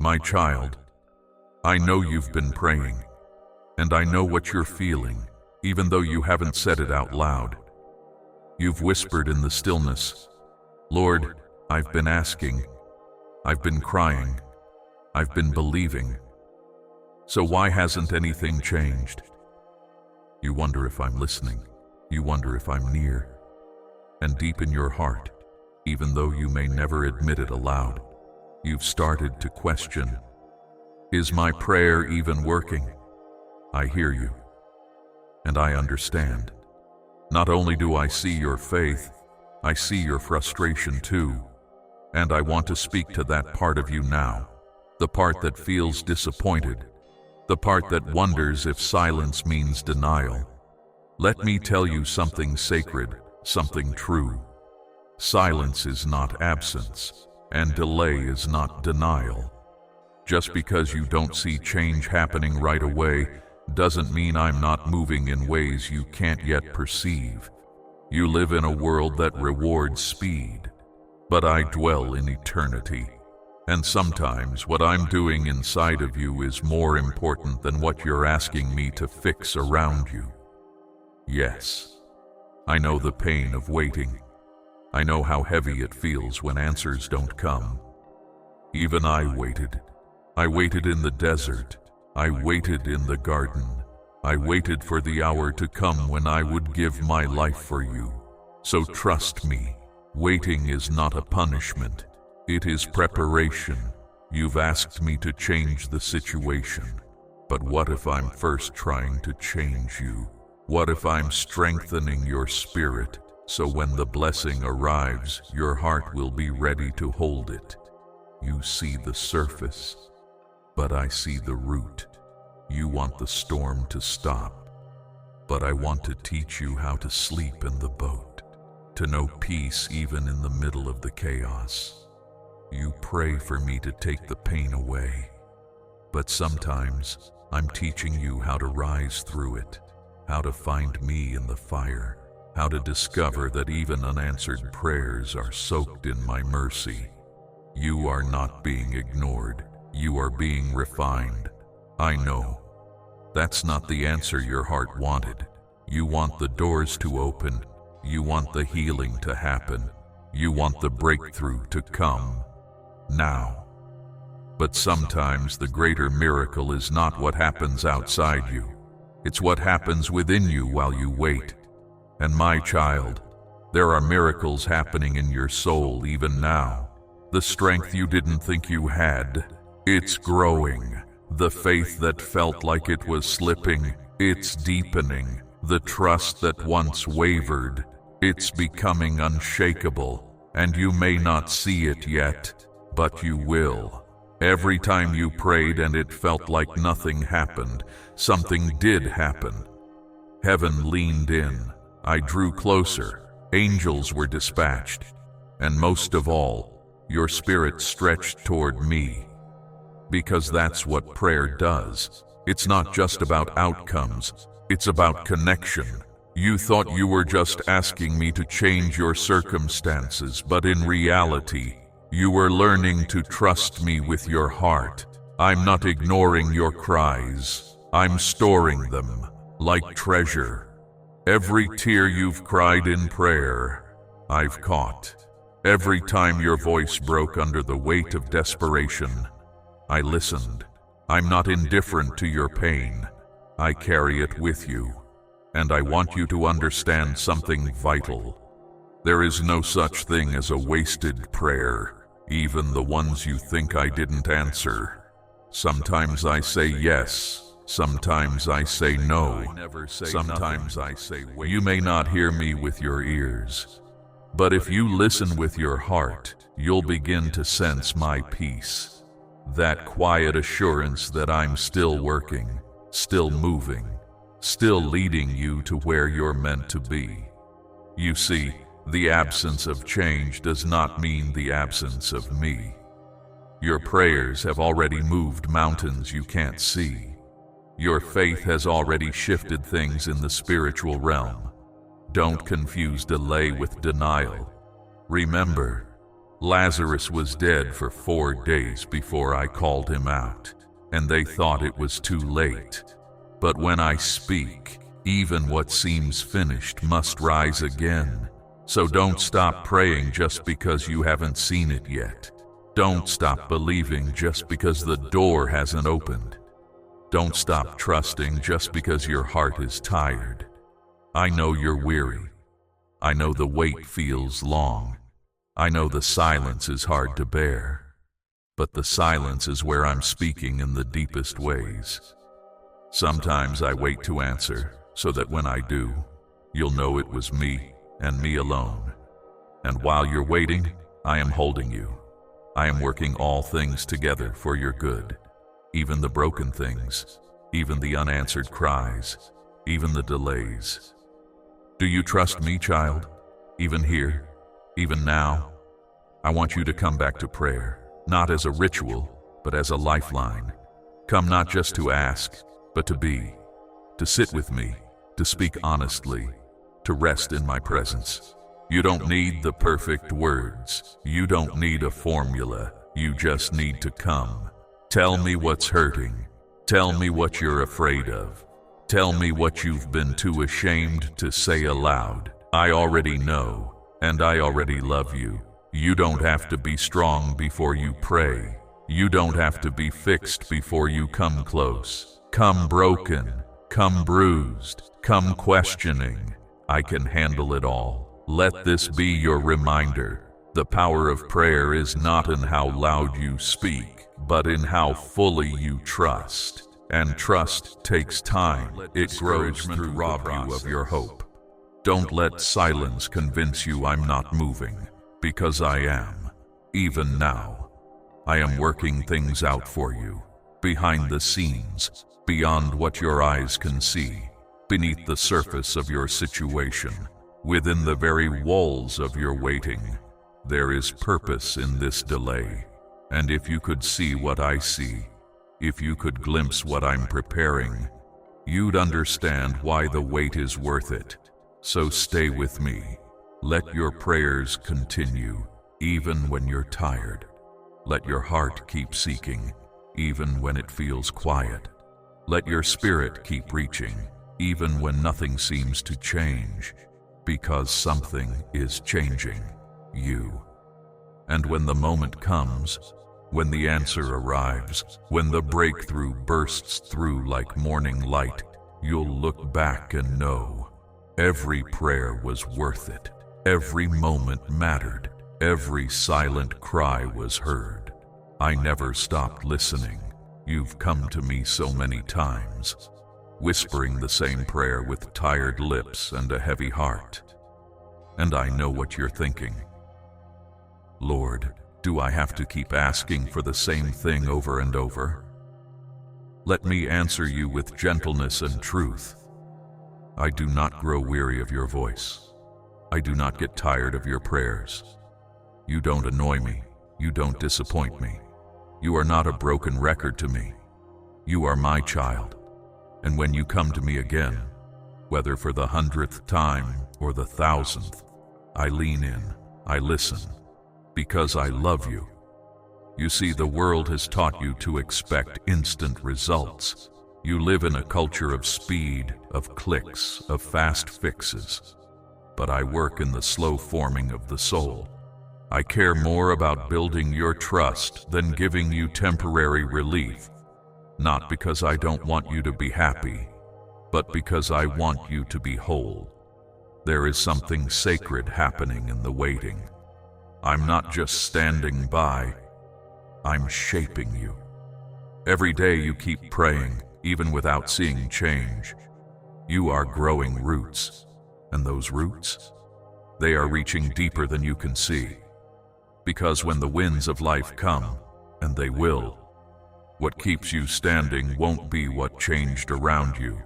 My child, I know you've been praying, and I know what you're feeling, even though you haven't said it out loud. You've whispered in the stillness, Lord, I've been asking, I've been crying, I've been believing. So why hasn't anything changed? You wonder if I'm listening. You wonder if I'm near. And deep in your heart, even though you may never admit it aloud, you've started to question, is my prayer even working? I hear you, and I understand. Not only do I see your faith, I see your frustration too, and I want to speak to that part of you now, the part that feels disappointed, the part that wonders if silence means denial. Let me tell you something sacred, something true. Silence is not absence, and delay is not denial. Just because you don't see change happening right away doesn't mean I'm not moving in ways you can't yet perceive. You live in a world that rewards speed, but I dwell in eternity. And sometimes what I'm doing inside of you is more important than what you're asking me to fix around you. Yes, I know the pain of waiting. I know how heavy it feels when answers don't come. Even I waited. I waited in the desert. I waited in the garden. I waited for the hour to come when I would give my life for you. So trust me, waiting is not a punishment. It is preparation. You've asked me to change the situation. But what if I'm first trying to change you? What if I'm strengthening your spirit, so when the blessing arrives, your heart will be ready to hold it? You see the surface, but I see the root. You want the storm to stop, but I want to teach you how to sleep in the boat, to know peace even in the middle of the chaos. You pray for me to take the pain away, but sometimes I'm teaching you how to rise through it, how to find me in the fire, how to discover that even unanswered prayers are soaked in my mercy. You are not being ignored. You are being refined. I know. That's not the answer your heart wanted. You want the doors to open. You want the healing to happen. You want the breakthrough to come now. But sometimes the greater miracle is not what happens outside you. It's what happens within you while you wait. And my child, there are miracles happening in your soul even now. The strength you didn't think you had, it's growing. The faith that felt like it was slipping, it's deepening. The trust that once wavered, it's becoming unshakable. And you may not see it yet, but you will. Every time you prayed and it felt like nothing happened, something did happen. Heaven leaned in. I drew closer. Angels were dispatched. And most of all, your spirit stretched toward me. Because that's what prayer does. It's not just about outcomes. It's about connection. You thought you were just asking me to change your circumstances, but in reality, you were learning to trust me with your heart. I'm not ignoring your cries. I'm storing them like treasure. Every tear you've cried in prayer, I've caught. Every time your voice broke under the weight of desperation, I listened. I'm not indifferent to your pain. I carry it with you. And I want you to understand something vital. There is no such thing as a wasted prayer, even the ones you think I didn't answer. Sometimes I say yes, sometimes I say no, sometimes I say wait. You may not hear me with your ears, but if you listen with your heart, you'll begin to sense my peace. That quiet assurance that I'm still working, still moving, still leading you to where you're meant to be. You see, the absence of change does not mean the absence of me. Your prayers have already moved mountains you can't see. Your faith has already shifted things in the spiritual realm. Don't confuse delay with denial. Remember, Lazarus was dead for 4 days before I called him out, and they thought it was too late. But when I speak, even what seems finished must rise again. So don't stop praying just because you haven't seen it yet. Don't stop believing just because the door hasn't opened. Don't stop trusting just because your heart is tired. I know you're weary. I know the wait feels long. I know the silence is hard to bear. But the silence is where I'm speaking in the deepest ways. Sometimes I wait to answer, so that when I do, you'll know it was me and me alone. And while you're waiting, I am holding you. I am working all things together for your good, even the broken things, even the unanswered cries, even the delays. Do you trust me, child? Even here, even now? I want you to come back to prayer, not as a ritual, but as a lifeline. Come not just to ask, but to be, to sit with me, to speak honestly, to rest in my presence. You don't need the perfect words. You don't need a formula. You just need to come. Tell me what's hurting. Tell me what you're afraid of. Tell me what you've been too ashamed to say aloud. I already know, and I already love you. You don't have to be strong before you pray. You don't have to be fixed before you come close. Come broken, come bruised, come questioning. I can handle it all. Let this be your reminder. The power of prayer is not in how loud you speak, but in how fully you trust. And trust takes time. It grows through rob you of your hope. Don't let silence convince you I'm not moving, because I am. Even now, I am working things out for you, behind the scenes, beyond what your eyes can see, beneath the surface of your situation, within the very walls of your waiting. There is purpose in this delay, and if you could see what I see, if you could glimpse what I'm preparing, you'd understand why the wait is worth it. So stay with me. Let your prayers continue, even when you're tired. Let your heart keep seeking, even when it feels quiet. Let your spirit keep reaching, even when nothing seems to change, because something is changing you. And when the moment comes, when the answer arrives, when the breakthrough bursts through like morning light, you'll look back and know every prayer was worth it. Every moment mattered. Every silent cry was heard. I never stopped listening. You've come to me so many times, whispering the same prayer with tired lips and a heavy heart. And I know what you're thinking. Lord, do I have to keep asking for the same thing over and over? Let me answer you with gentleness and truth. I do not grow weary of your voice. I do not get tired of your prayers. You don't annoy me. You don't disappoint me. You are not a broken record to me. You are my child. And when you come to me again, whether for the 100th time or the 1,000th, I lean in, I listen, because I love you. You see, the world has taught you to expect instant results. You live in a culture of speed, of clicks, of fast fixes. But I work in the slow forming of the soul. I care more about building your trust than giving you temporary relief. Not because I don't want you to be happy, but because I want you to be whole. There is something sacred happening in the waiting. I'm not just standing by, I'm shaping you. Every day you keep praying, even without seeing change. You are growing roots, and those roots, they are reaching deeper than you can see. Because when the winds of life come, and they will, what keeps you standing won't be what changed around you,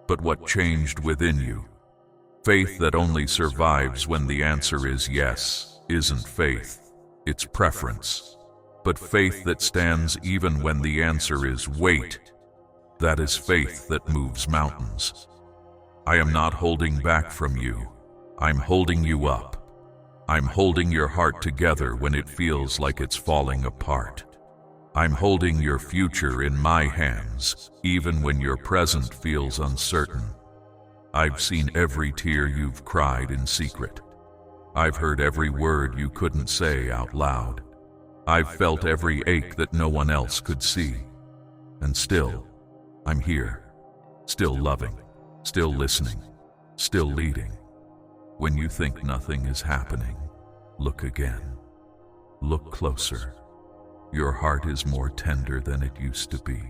but what changed within you. Faith that only survives when the answer is yes isn't faith, it's preference. But faith that stands even when the answer is wait, that is faith that moves mountains. I am not holding back from you, I'm holding you up. I'm holding your heart together when it feels like it's falling apart. I'm holding your future in my hands, even when your present feels uncertain. I've seen every tear you've cried in secret. I've heard every word you couldn't say out loud. I've felt every ache that no one else could see. And still, I'm here, still loving, still listening, still leading. When you think nothing is happening, look again. Look closer. Your heart is more tender than it used to be.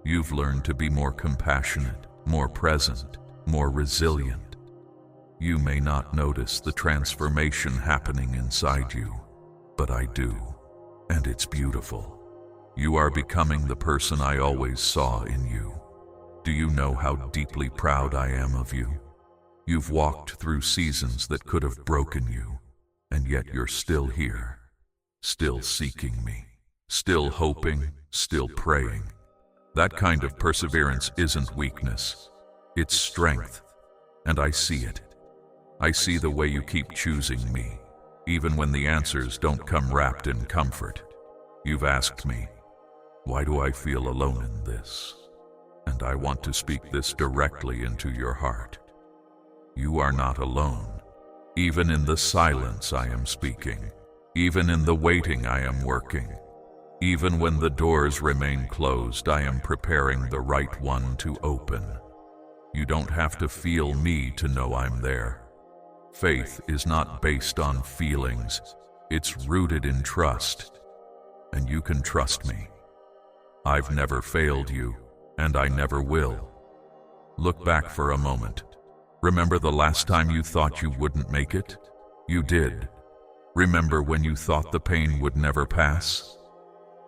You've learned to be more compassionate, more present, more resilient. You may not notice the transformation happening inside you, but I do, and it's beautiful. You are becoming the person I always saw in you. Do you know how deeply proud I am of you? You've walked through seasons that could have broken you, and yet you're still here, still seeking me, still hoping, still praying. That kind of perseverance isn't weakness, it's strength, and I see it. I see the way you keep choosing me, even when the answers don't come wrapped in comfort. You've asked me, why do I feel alone in this? And I want to speak this directly into your heart. You are not alone. Even in the silence I am speaking. Even in the waiting I am working. Even when the doors remain closed, I am preparing the right one to open. You don't have to feel me to know I'm there. Faith is not based on feelings. It's rooted in trust. And you can trust me. I've never failed you, and I never will. Look back for a moment. Remember the last time you thought you wouldn't make it? You did. Remember when you thought the pain would never pass?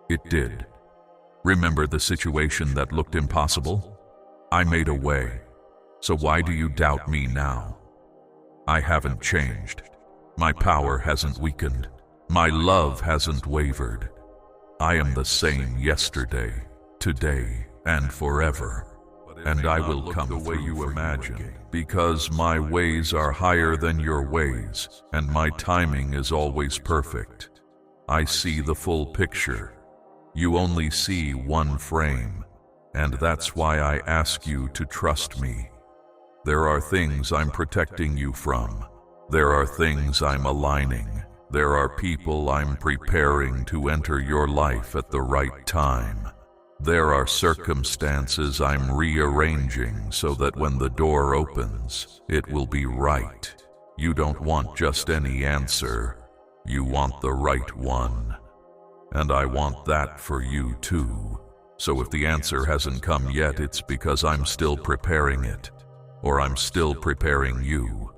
It did. Remember the situation that looked impossible? I made a way. So why do you doubt me now? I haven't changed. My power hasn't weakened. My love hasn't wavered. I am the same yesterday, today, and forever. And I will come the way you imagine, because my ways are higher than your ways, and my timing is always perfect. I see the full picture. You only see one frame, and that's why I ask you to trust me. There are things I'm protecting you from. There are things I'm aligning. There are people I'm preparing to enter your life at the right time. There are circumstances I'm rearranging so that when the door opens, it will be right. You don't want just any answer. You want the right one. And I want that for you too. So if the answer hasn't come yet, it's because I'm still preparing it. Or I'm still preparing you.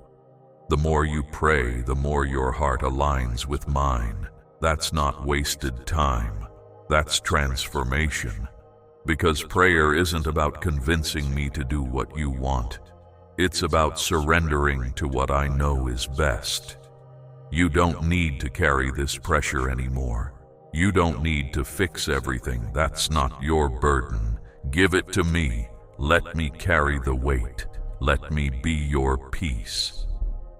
The more you pray, the more your heart aligns with mine. That's not wasted time. That's transformation. Because prayer isn't about convincing me to do what you want. It's about surrendering to what I know is best. You don't need to carry this pressure anymore. You don't need to fix everything. That's not your burden. Give it to me. Let me carry the weight. Let me be your peace.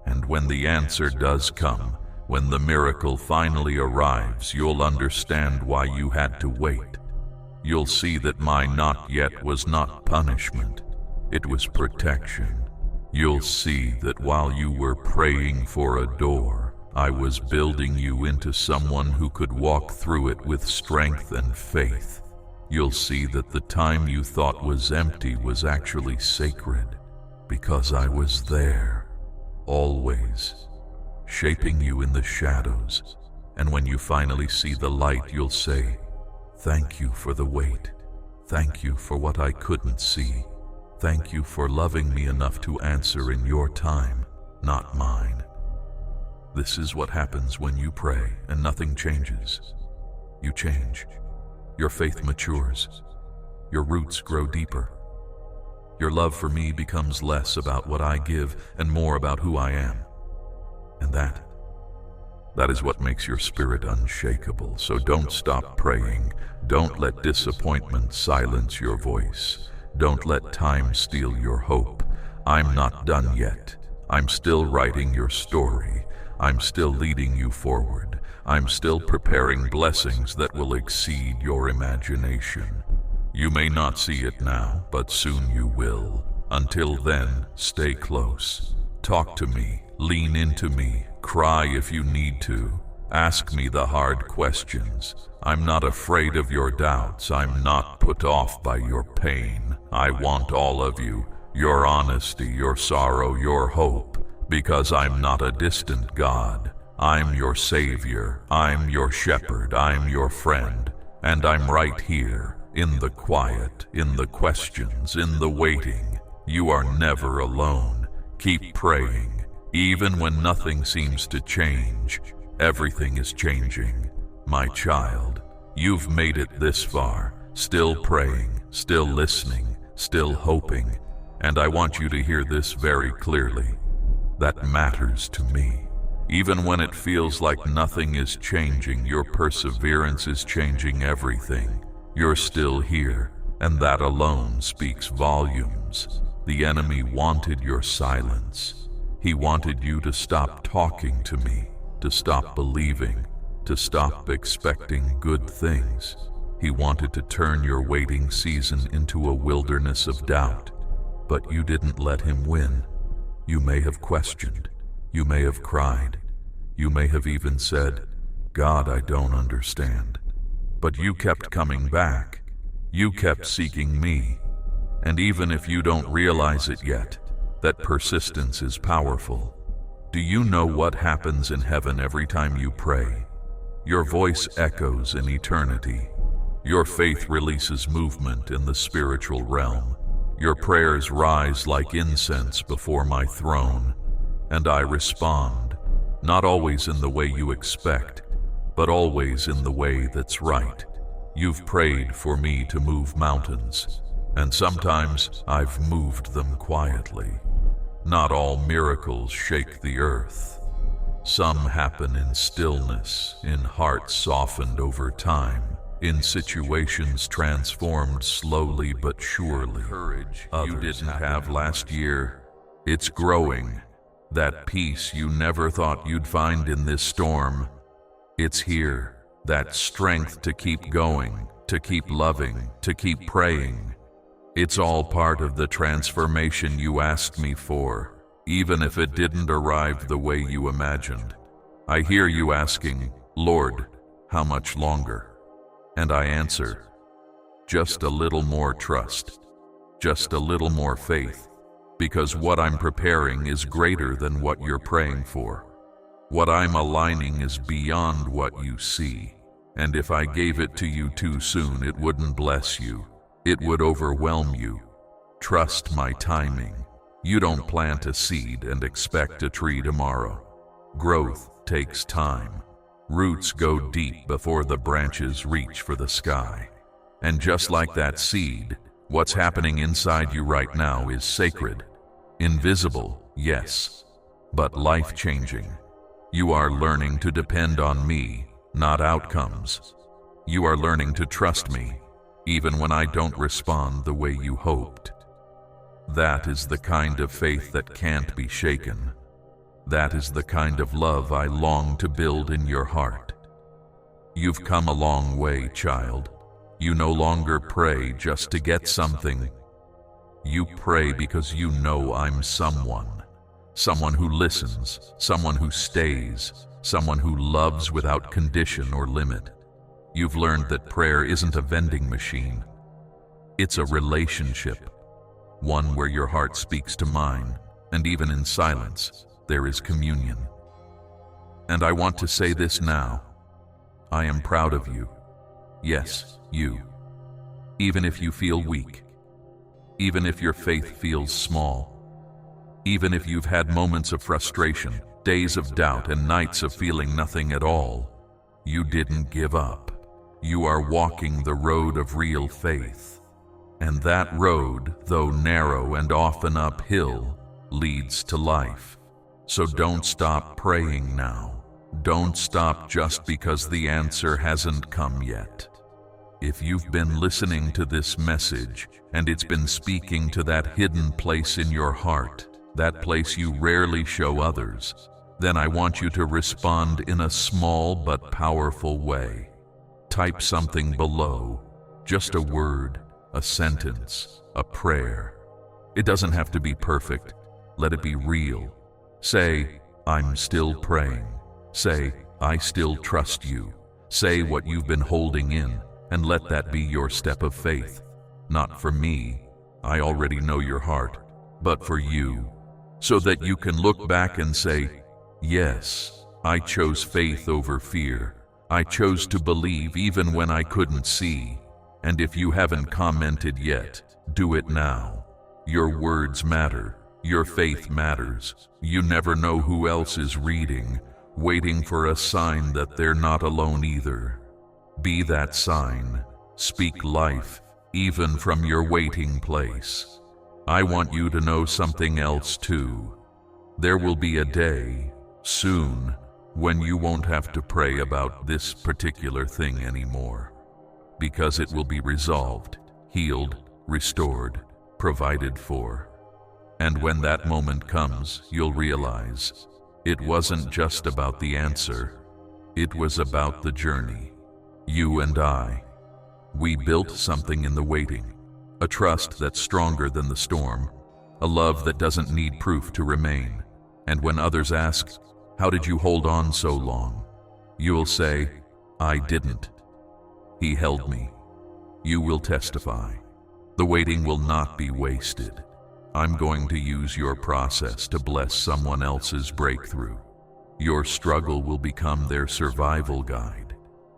And when the answer does come, when the miracle finally arrives, you'll understand why you had to wait. You'll see that my not yet was not punishment. It was protection. You'll see that while you were praying for a door, I was building you into someone who could walk through it with strength and faith. You'll see that the time you thought was empty was actually sacred. Because I was there, always, shaping you in the shadows. And when you finally see the light, you'll say, thank you for the wait. Thank you for what I couldn't see. Thank you for loving me enough to answer in your time, not mine. This is what happens when you pray and nothing changes. You change. Your faith matures. Your roots grow deeper. Your love for me becomes less about what I give and more about who I am. And that is what makes your spirit unshakable. So don't stop praying. Don't let disappointment silence your voice. Don't let time steal your hope. I'm not done yet. I'm still writing your story. I'm still leading you forward. I'm still preparing blessings that will exceed your imagination. You may not see it now, but soon you will. Until then, stay close. Talk to me, lean into me, cry if you need to. Ask me the hard questions. I'm not afraid of your doubts. I'm not put off by your pain. I want all of you, your honesty, your sorrow, your hope, because I'm not a distant God. I'm your Savior. I'm your shepherd. I'm your friend. And I'm right here, in the quiet, in the questions, in the waiting. You are never alone. Keep praying. Even when nothing seems to change, everything is changing. My child, you've made it this far, still praying, still listening, still hoping. And I want you to hear this very clearly. That matters to me. Even when it feels like nothing is changing, your perseverance is changing everything. You're still here, and that alone speaks volumes. The enemy wanted your silence. He wanted you to stop talking to me, to stop believing, to stop expecting good things. He wanted to turn your waiting season into a wilderness of doubt. But you didn't let him win. You may have questioned. You may have cried. You may have even said, God, I don't understand. But you kept coming back. You kept seeking me. And even if you don't realize it yet, that persistence is powerful. Do you know what happens in heaven every time you pray? Your voice echoes in eternity. Your faith releases movement in the spiritual realm. Your prayers rise like incense before my throne, and I respond, not always in the way you expect, but always in the way that's right. You've prayed for me to move mountains, and sometimes I've moved them quietly. Not all miracles shake the earth. Some happen in stillness, in hearts softened over time, in situations transformed slowly but surely. Courage you didn't have last year, it's growing. That peace you never thought you'd find in this storm, it's here. That strength to keep going, to keep loving, to keep praying. It's all part of the transformation you asked me for, even if it didn't arrive the way you imagined. I hear you asking, Lord, how much longer? And I answer, just a little more trust, just a little more faith, because what I'm preparing is greater than what you're praying for. What I'm aligning is beyond what you see, and if I gave it to you too soon, it wouldn't bless you. It would overwhelm you. Trust my timing. You don't plant a seed and expect a tree tomorrow. Growth takes time. Roots go deep before the branches reach for the sky. And just like that seed, what's happening inside you right now is sacred. Invisible, yes, but life-changing. You are learning to depend on me, not outcomes. You are learning to trust me, even when I don't respond the way you hoped. That is the kind of faith that can't be shaken. That is the kind of love I long to build in your heart. You've come a long way, child. You no longer pray just to get something. You pray because you know I'm someone. Someone who listens, someone who stays, someone who loves without condition or limit. You've learned that prayer isn't a vending machine. It's a relationship, one where your heart speaks to mine, and even in silence, there is communion. And I want to say this now. I am proud of you. Yes, you. Even if you feel weak, even if your faith feels small, even if you've had moments of frustration, days of doubt, and nights of feeling nothing at all, you didn't give up. You are walking the road of real faith. And that road, though narrow and often uphill, leads to life. So don't stop praying now. Don't stop just because the answer hasn't come yet. If you've been listening to this message and it's been speaking to that hidden place in your heart, that place you rarely show others, Then I want you to respond in a small but powerful way. Type something below, just a word, a sentence, a prayer. It doesn't have to be perfect. Let it be real. Say, I'm still praying. Say, I still trust you. Say what you've been holding in, and let that be your step of faith. Not for me, I already know your heart, but for you, so that you can look back and say, yes, I chose faith over fear. I chose to believe even when I couldn't see. And if you haven't commented yet, do it now. Your words matter. Your faith matters. You never know who else is reading, waiting for a sign that they're not alone either. Be that sign. Speak life, even from your waiting place. I want you to know something else too. There will be a day, soon, when you won't have to pray about this particular thing anymore, because it will be resolved, healed, restored, provided for. And when that moment comes, you'll realize it wasn't just about the answer, it was about the journey. You and I, we built something in the waiting, a trust that's stronger than the storm, a love that doesn't need proof to remain. And when others ask, how did you hold on so long? You'll say, I didn't. He held me. You will testify. The waiting will not be wasted. I'm going to use your process to bless someone else's breakthrough. Your struggle will become their survival guide.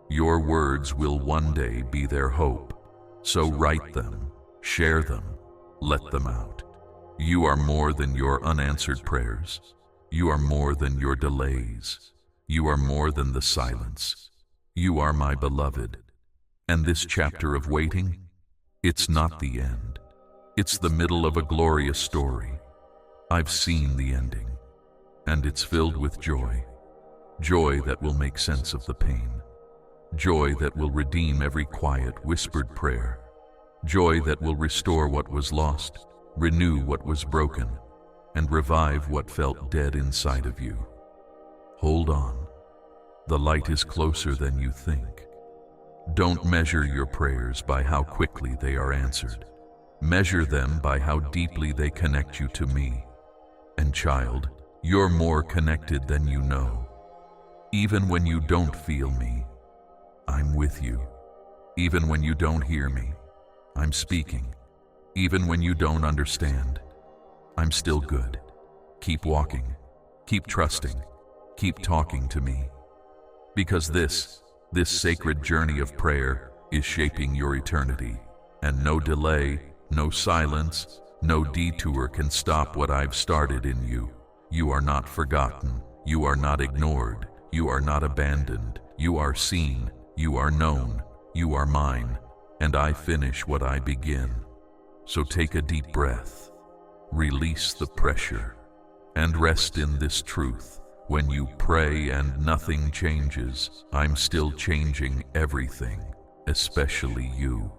Your words will one day be their hope. So write them, share them, let them out. You are more than your unanswered prayers. You are more than your delays. You are more than the silence. You are my beloved. And this chapter of waiting, it's not the end. It's the middle of a glorious story. I've seen the ending, and it's filled with joy. Joy that will make sense of the pain. Joy that will redeem every quiet, whispered prayer. Joy that will restore what was lost, renew what was broken, and revive what felt dead inside of you. Hold on. The light is closer than you think. Don't measure your prayers by how quickly they are answered. Measure them by how deeply they connect you to me. And child, you're more connected than you know. Even when you don't feel me, I'm with you. Even when you don't hear me, I'm speaking. Even when you don't understand, I'm still good. Keep walking, keep trusting, keep talking to me. Because this sacred journey of prayer is shaping your eternity, and no delay, no silence, no detour can stop what I've started in you. You are not forgotten, you are not ignored, you are not abandoned, you are seen, you are known, you are mine, and I finish what I begin. So take a deep breath. Release the pressure, and rest in this truth. When you pray and nothing changes, I'm still changing everything, especially you.